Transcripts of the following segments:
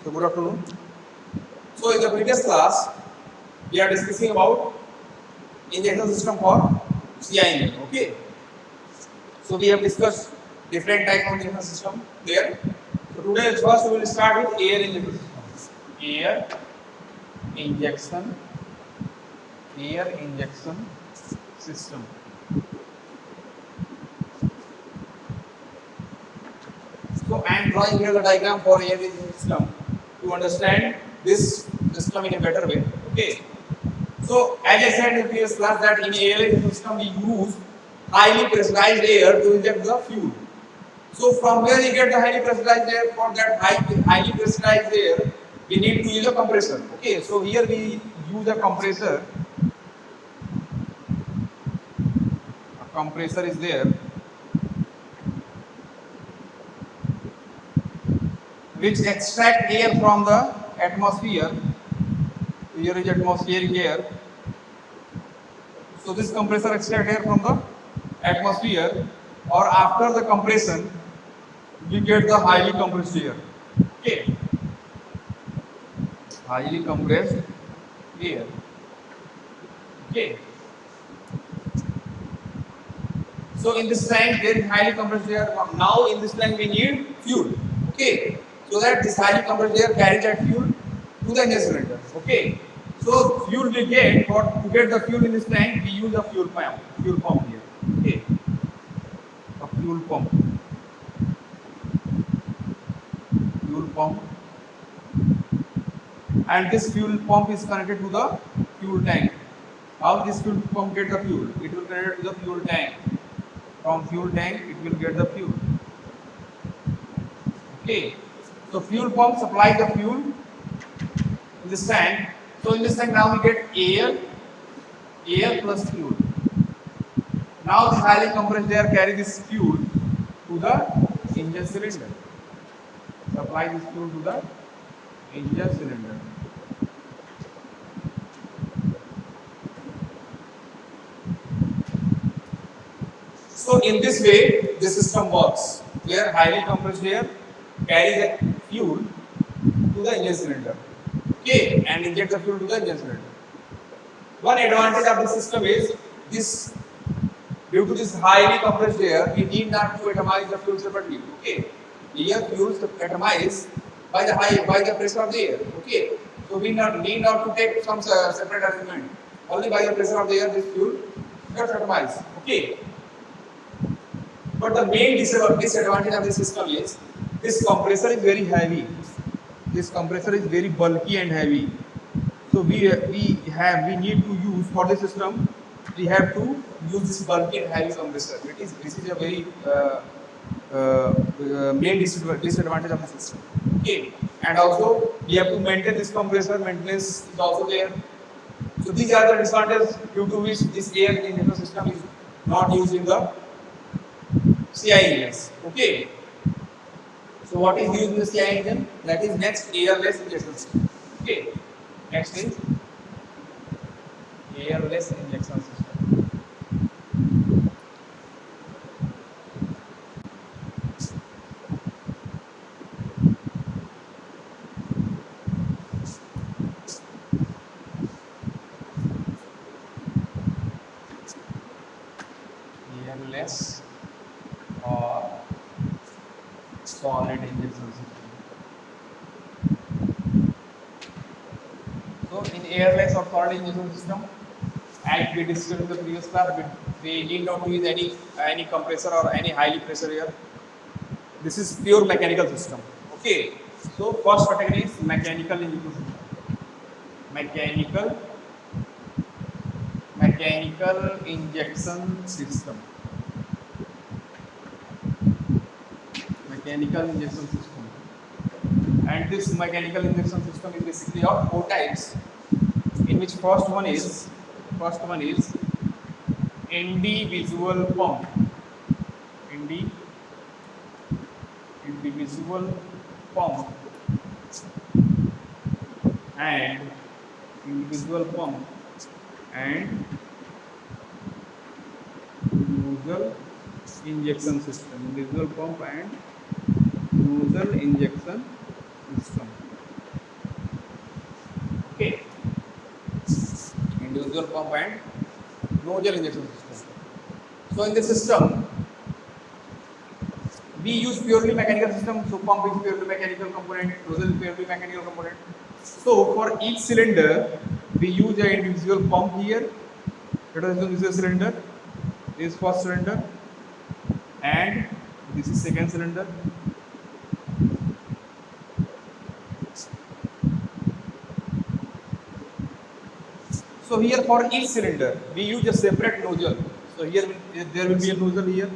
So good afternoon. So in the previous class, we are discussing about injection system for CI engine. Okay. So we have discussed different type of injection system there. So today first we will start with air injection system. Injection, air injection system. So I am drawing here the diagram for air injection system to understand this system in a better way. Okay. So, as I said in the previous class that in air system we use highly pressurized air to inject the fuel. So, from where we get the highly pressurized air? For that highly pressurized air, we need to use a compressor. Okay, so here we use a compressor. A compressor is there, which extract air from the atmosphere. Here is atmospheric air. So this compressor extracts air from the atmosphere, or after the compression, we get the highly compressed air. Okay, highly compressed air. Okay, so in this tank there is highly compressed air. Now in this tank we need fuel. Okay, so that this highly compressed air carries that fuel to the engine cylinder. Okay, so fuel we get, for to get the fuel in this tank we use a fuel pump. Fuel pump here. Okay, a fuel pump. Fuel pump. And this fuel pump is connected to the fuel tank. How this fuel pump get the fuel? It will connect to the fuel tank. From fuel tank, it will get the fuel. Okay. So fuel pump supplies the fuel in this tank. So in this tank now we get air plus fuel. Now this highly compressed air carry this fuel to the engine cylinder. Supply this fuel to the engine cylinder. So in this way, the system works, where highly compressed air carries the fuel to the engine cylinder, okay, and inject the fuel to the engine cylinder. One advantage of the system is this: due to this highly compressed air, we need not to atomize the fuel separately. Okay, here fuel is atomized by the pressure of the air. Okay, so we need not to take some separate arrangement. Only by the pressure of the air, this fuel gets atomized. Okay. But the main disadvantage of the system is this compressor is very heavy. This compressor is very bulky and heavy. So we need to use for the system. We have to use this bulky and heavy compressor. This is a very main disadvantage of the system. Okay, and also we have to maintain this compressor. Maintenance is also there. So these are the disadvantages due to which this air injection system is not used in the CI engines. Okay. So what is used in the CI engine? That is next airless injection system. Okay. Next is airless injection system. Airless or solid injection system. So in airless or solid injection system, as we discussed in the previous class, we need not to use any compressor or any highly pressure air. This is pure mechanical system. Okay. So first category is mechanical injection system. Mechanical injection system. Mechanical injection system. And this mechanical injection system is basically of four types, in which first one is individual pump. Individual pump and individual pump and nozzle injection system. Individual pump and nozzle injection system. pump and nozzle injection system. So in this system, we use purely mechanical system. So pump is purely mechanical component, nozzle is purely mechanical component. So for each cylinder, we use an individual pump here. Let us assume this is a cylinder. This is first cylinder, and this is second cylinder. So here for each cylinder, we use a separate nozzle. So here there will be a nozzle here,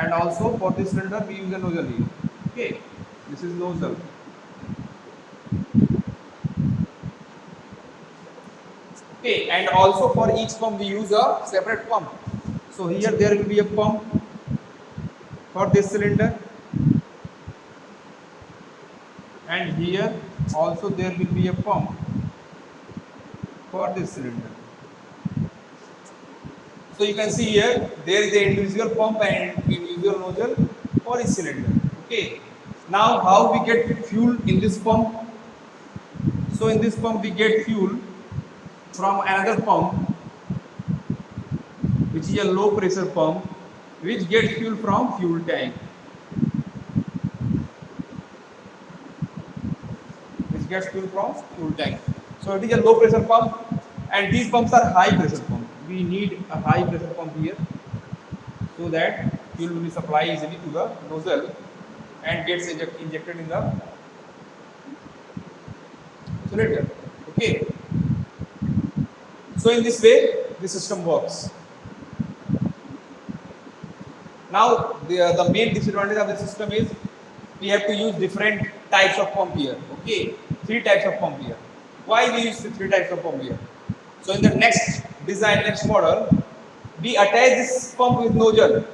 and also for this cylinder we use a nozzle here. Okay, this is nozzle. Okay, and also for each pump we use a separate pump. So here there will be a pump for this cylinder, and here also there will be a pump for this cylinder. So you can see here there is an individual pump and individual nozzle for each cylinder. Okay. Now how we get fuel in this pump? So in this pump we get fuel from another pump, which is a low pressure pump, which gets fuel from fuel tank. Which gets fuel from fuel tank. So it is a low pressure pump, and these pumps are high pressure pump. We need a high pressure pump here, so that fuel will be supplied easily to the nozzle and gets injected in the cylinder. Okay. So in this way, the system works. Now the main disadvantage of the system is we have to use different types of pump here. Okay, three types of pump here. Why we use three types of pump here? So in the next design, next model, we attach this pump with nozzle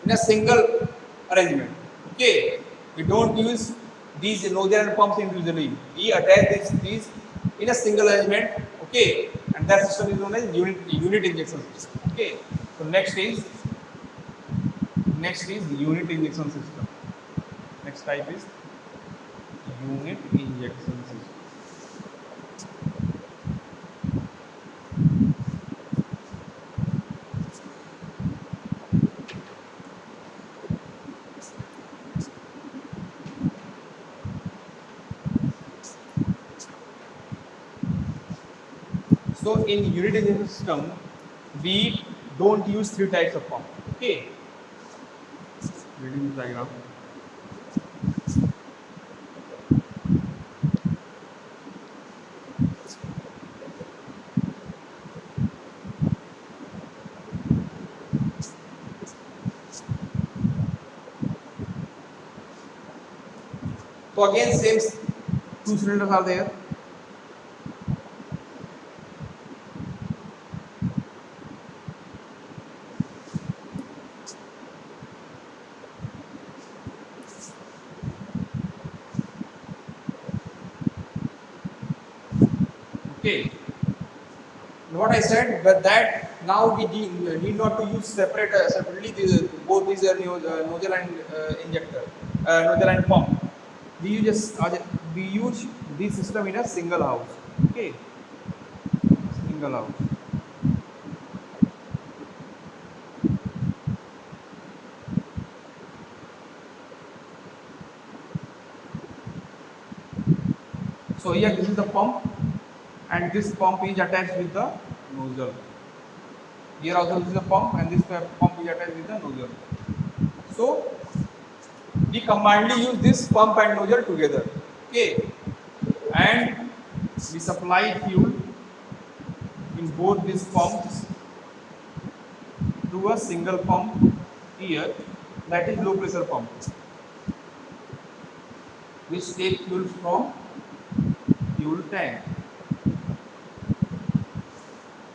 in a single arrangement. Okay, we don't use these nozzle and pumps individually. We attach these in a single arrangement. Okay, and that system is known as unit injection system. Okay, so next is the unit injection system. Next type is unit injection system. So in unit injection system, we don't use three types of pump. Okay. Reading this diagram. So again, same two cylinders are there. Okay. What I said, but that now we need not to use separately both these nozzle and injector, nozzle and pump. We use this system in a single house. Okay, single house. So here this is the pump, and this pump is attached with the nozzle. Here also this is a pump, and this pump is attached with the nozzle. So we combinedly use this pump and nozzle together. Okay, and we supply fuel in both these pumps through a single pump here, that is low pressure pump, which takes fuel from fuel tank.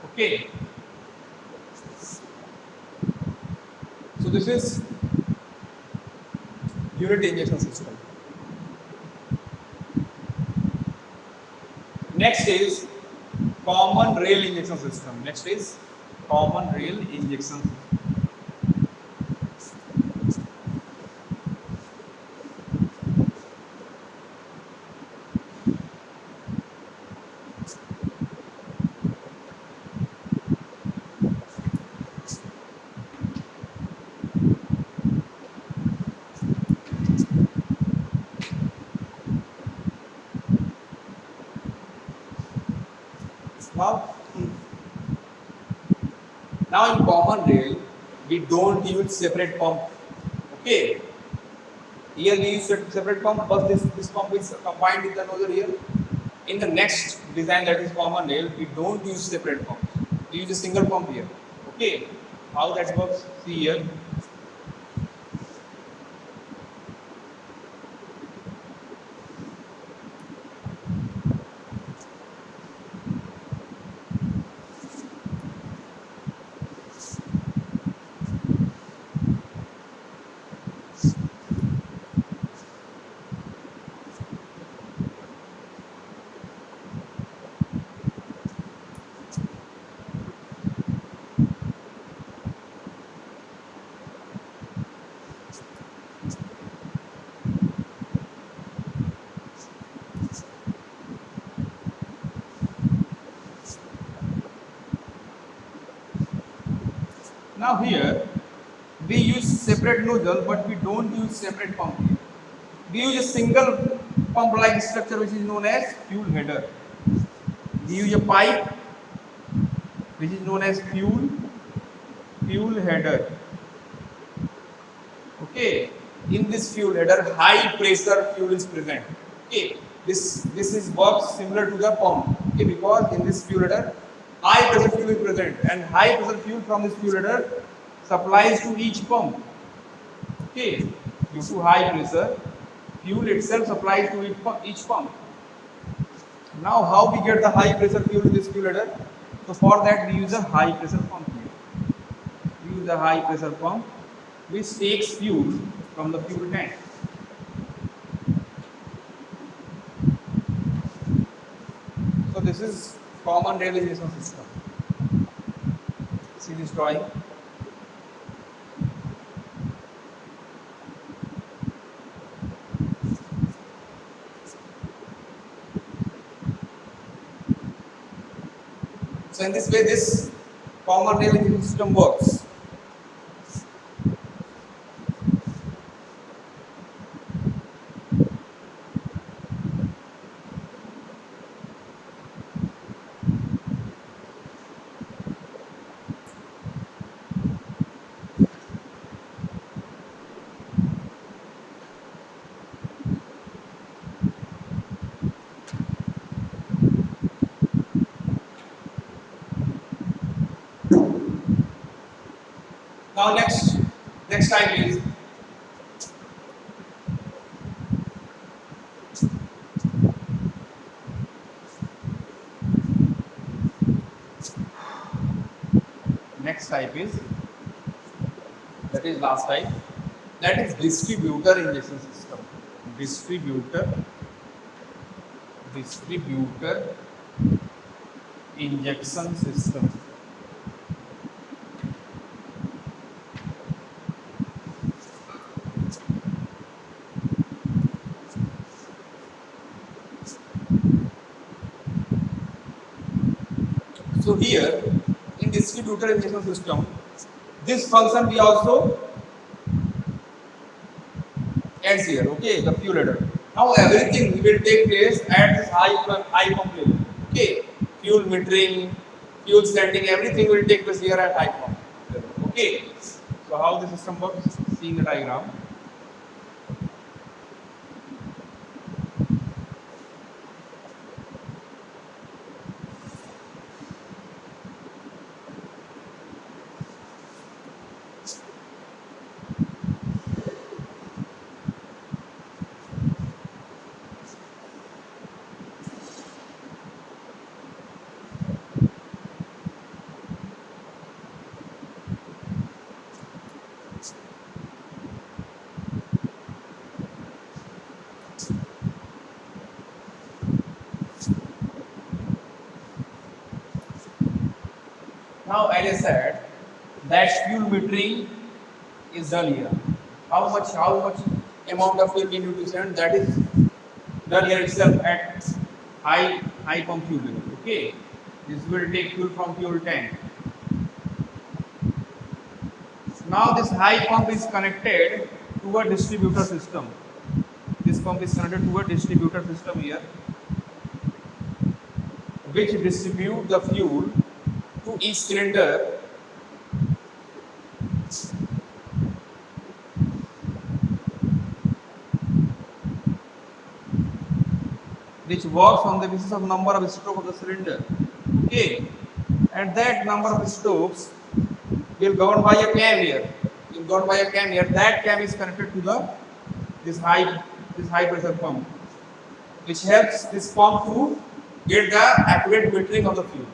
Okay. So this is unit injection system. Next is common rail injection system. Next is common rail injection system. Now, now in common rail, we don't use separate pump. Okay. Here we use separate pump, but this pump is combined with another here. In the next design, that is common rail, we don't use separate pumps. We use a single pump here. Okay. How that works? See here. Now here we use separate nozzle, but we don't use separate pump here. We use a single pump-like structure which is known as fuel header. We use a pipe which is known as fuel header. Okay. In this fuel header, high pressure fuel is present. Okay. This is works similar to the pump. Okay, because in this fuel header, high pressure fuel is present, and high pressure fuel from this fuel header supplies to each pump. Okay, due to high pressure, fuel itself supplies to each pump. Now, how we get the high pressure fuel in this fuel header? So for that, we use a high pressure pump here. We use a high pressure pump which takes fuel from the fuel tank. So this is common realization system. See this drawing. So in this way, this common realization system works. Now next time is next type is, that is last type, that is distributor injection system. Distributor injection system. So here in distributor injection system, this function we also adds here. Okay, the fuel header. Now everything will take place at this high pump level. Okay, fuel metering, fuel sending, everything will take place here at high pump level. Okay, so how the system works? Seeing the diagram. Now, as I said, that fuel metering is done here. How much amount of fuel we need to send, that is done here itself at high pump fuel level. Okay, this will take fuel from fuel tank. Now this high pump is connected to a distributor system. This pump is connected to a distributor system here. which distribute the fuel to each cylinder which works on the basis of number of strokes of the cylinder. Okay, and that number of strokes will governed by a cam here. Will governed by a cam here. That cam is connected to the this high pressure pump, which helps this pump to get the accurate metering of the fuel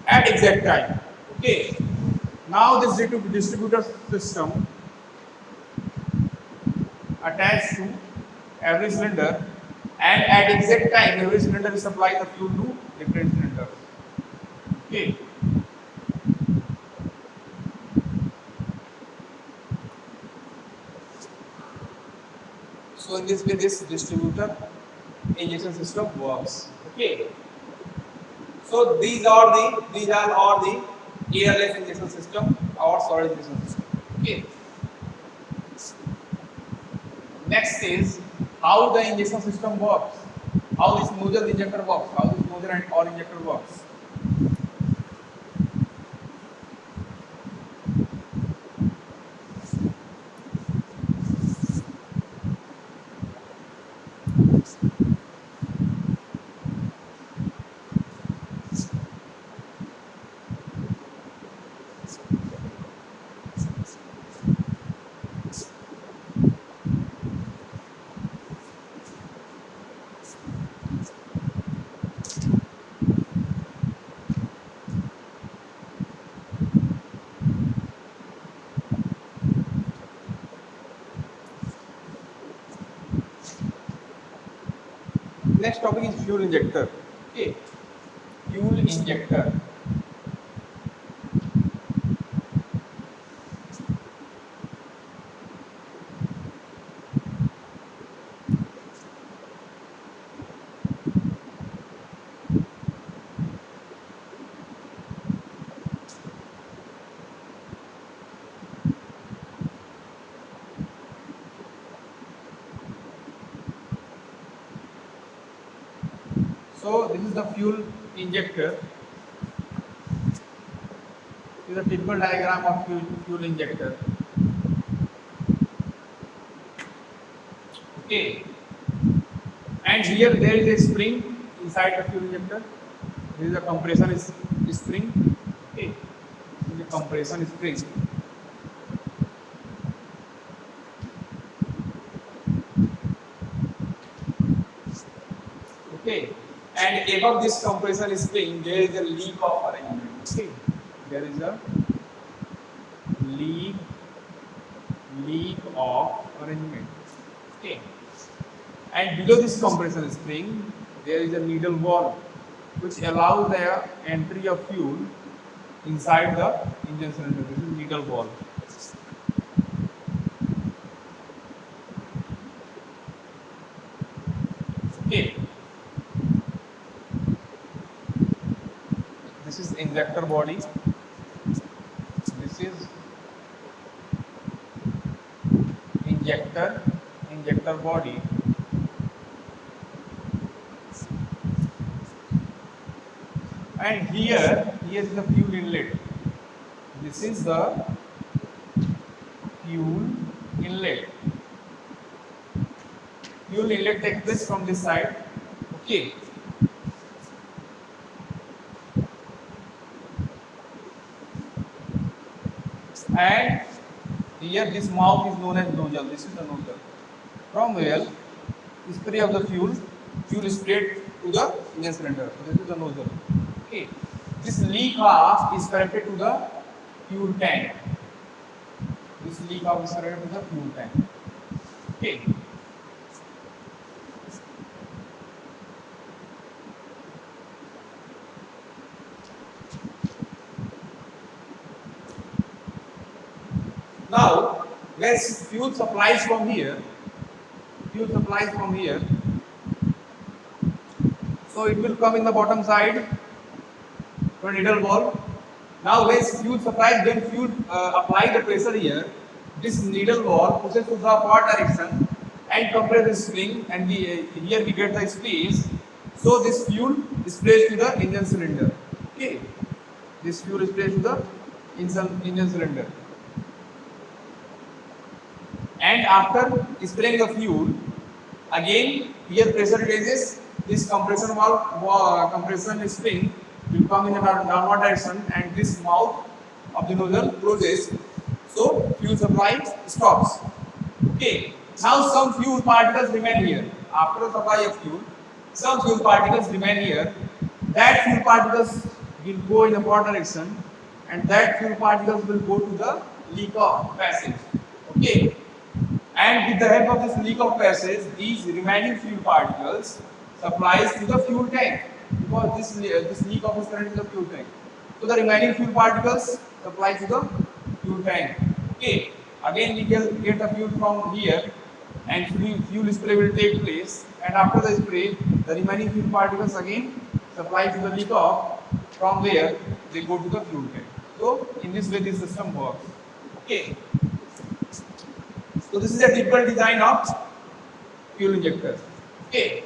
at exact time. Okay. Now this distributor system attached to every cylinder, and at exact time every cylinder is supply the fuel to different cylinders. Okay. So in this way this distributor injection system works. Okay. So these are all the airless injection system or solid injection system. Okay. Next is how the injection system works. How this nozzle injector works. How this nozzle and or injector works. Next topic is fuel injector. Okay, fuel injector. So this is the fuel injector. This is a typical diagram of fuel injector. Okay, and here there is a spring inside the fuel injector. This is a compression spring. Okay, this is a compression spring. Okay, and above this compression spring there is a leak of arrangement. Okay, there is a leak of arrangement. Okay, and below this compression spring there is a needle valve which allows the entry of fuel inside the engine cylinder. This is needle valve. Okay, this is injector body. This is injector body. And here is the fuel inlet. This is the fuel inlet. Fuel inlet takes place from this side. Okay. And here this mouth is known as nozzle. This is the nozzle. From where spray of the fuel is sprayed to the engine cylinder. So this is the nozzle. Okay. This leak half is connected to the fuel tank. This leak half is connected to the fuel tank. Okay. Now, when fuel supplies from here, so it will come in the bottom side to a needle valve. Now, when fuel supplies, when fuel apply the pressure here, this needle valve pushes to the upward direction and compress the spring, and here we get the space. So this fuel is placed to the engine cylinder. Okay, this fuel is placed to the engine cylinder, and after spraying the fuel, again here pressure releases. This compression valve, compression spring will come in a downward direction, and this mouth of the nozzle closes, so fuel supply stops. Okay. Now some fuel particles remain here. After the supply of fuel, some fuel particles remain here. That fuel particles will go in a forward direction, and that fuel particles will go to the leak off passage. Okay. And with the help of this leak off passage, these remaining fuel particles supplies to the fuel tank, because this leak off is current in the fuel tank. So the remaining fuel particles supply to the fuel tank. Okay. Again we get the fuel from here, and fuel spray will take place, and after the spray the remaining fuel particles again supply to the leak off. From there they go to the fuel tank. So in this way this system works. Okay. So this is a typical design of fuel injector. Okay.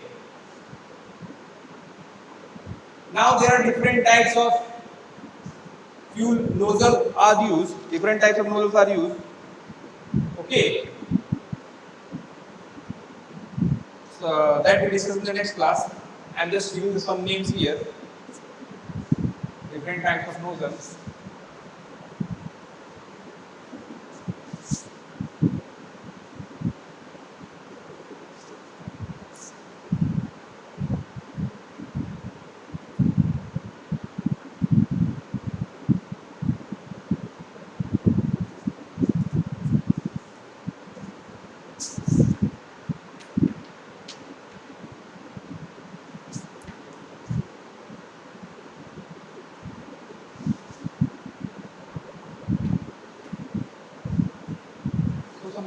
Now there are different types of fuel nozzle are used. Different types of nozzles are used. Okay. So that we discuss in the next class. I'm just giving you some names here. Different types of nozzles.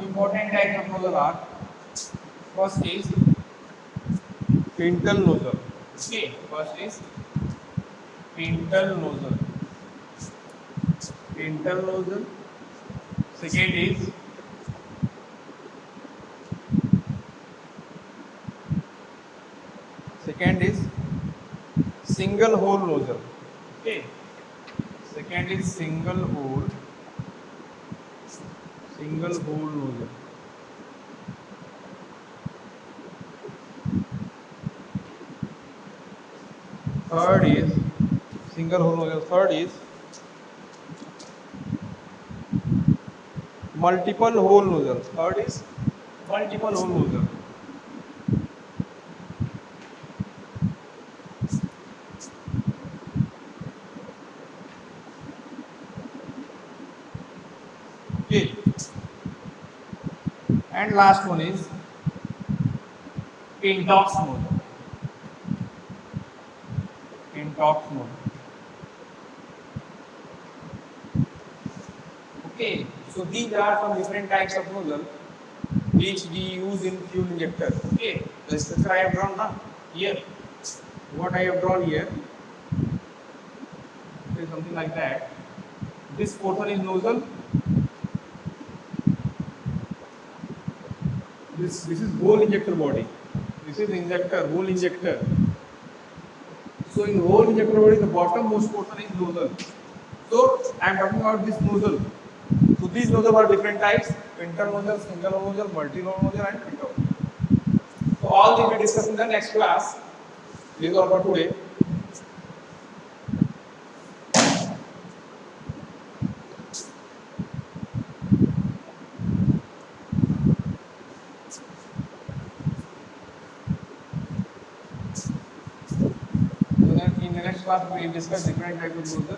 Important types of nozzle are, first is pintle nozzle. Okay, first is pintle nozzle. Pintle nozzle. Second is single hole nozzle. Okay. Second is single hole nozzle. Third is single hole nozzle. Third is multiple hole nozzle. Third is multiple hole nozzle. Okay. And last one is Pintox nozzle. Pintox nozzle. Okay, so these are some different types of nozzle which we use in fuel injector. Okay, the structure I have drawn now here. What I have drawn here is something like that. This portion is nozzle. This is whole injector body. This is injector, whole injector. So in whole injector body, the bottommost portion is nozzle. So I am talking about this nozzle. So these nozzles are different types: pintle nozzle, single hole nozzle, multi-hole nozzle, and pintle. So all these we discuss in the next class. This is all for today. In the next class we will discuss different types of nozzle.